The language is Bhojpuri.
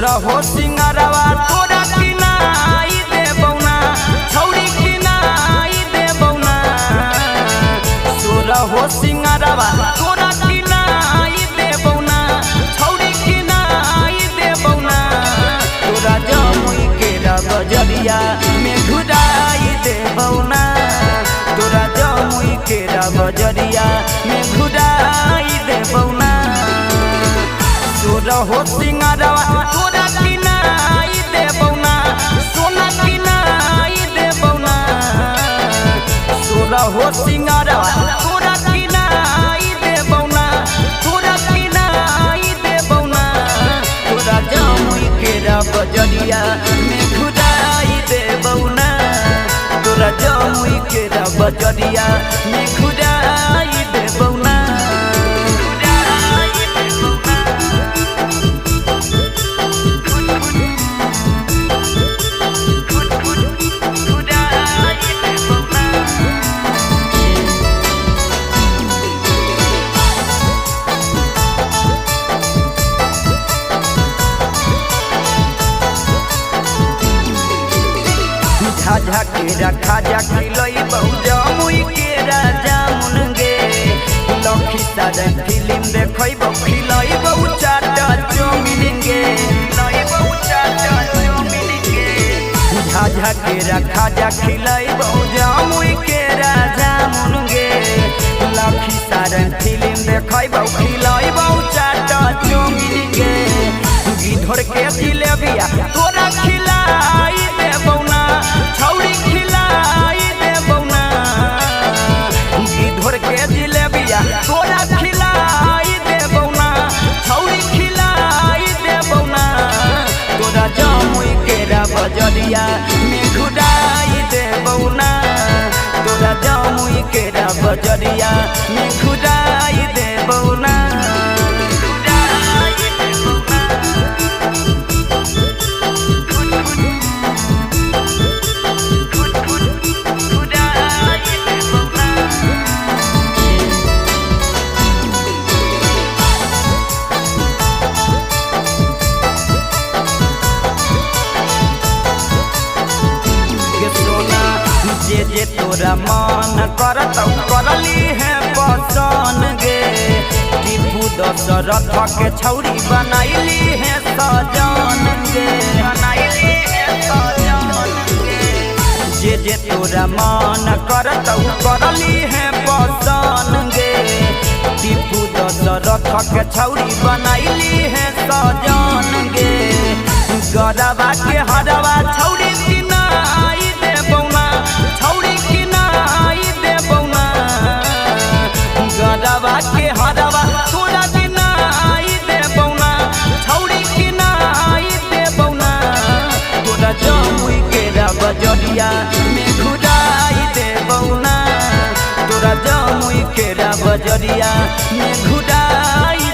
रहो सिंगारवा तोरा किनाई दे बौना छौरी किनाई दे बौना रहो सिंगारवा तोरा किनाई दे बौना छौरी किनाई दे बौना तोरा जमुई के बजरिया में घुराई दे बौना तोरा जमुई के बजरिया में घुराई दे बौना रहो सिंगारवा तोरा किनाई दे बौना सोना किनाई दे बौना रहो सिंगारवा तोरा किनाई दे बौना तोरा किनाई दे बौना तोरा जमुई के बजरिया में घुराई दे बौना तोरा जमुई के बजरिया में घुराई दे बौना खाजा केरा खाजा खिलई बहु जमुई केरा जामुन गे लखी सारा फिल्म देखई बहु खिलई बहु चाटा चौमिन गे खिलई बहु चाटा चौमिन गे खाजा केरा खाजा खिलई बहु जमुई केरा जामुन गे लखी सारा फिल्म देखई बहु खिलई बहु चाटा चौमिन गे गिधर के जिलेबिया तोरा खिलाई दे बौना छौरी खिलाई दे बौना गिधर के जिलेबिया तोरा खिलाई दे बौना छौरी खिलाई दे बौना तोरा जमुई के बजरिया में घुराई दे बौना तोरा जमुई के बजरिया में घुराई दे बौना जे जे तोरा मन करत करली है पसंद गे टीपू दशरथ के छौरी बनाइली है सजन गे बनाइली है सजन गे जे जे तोरा मन करत करली है पसंद गे टीपू दशरथ के छौरी बनाइली है सजन गे गरबा के हरवा छौरी किनाई दे बौना छौरी किनाई दे बौना गरबा के हरवा तोरा किनाई दे बौना छौरी किनाई दे बौना तोरा जमुई के बजरिया में घुराई दे बौना तोरा जमुई के बजरिया में घुराई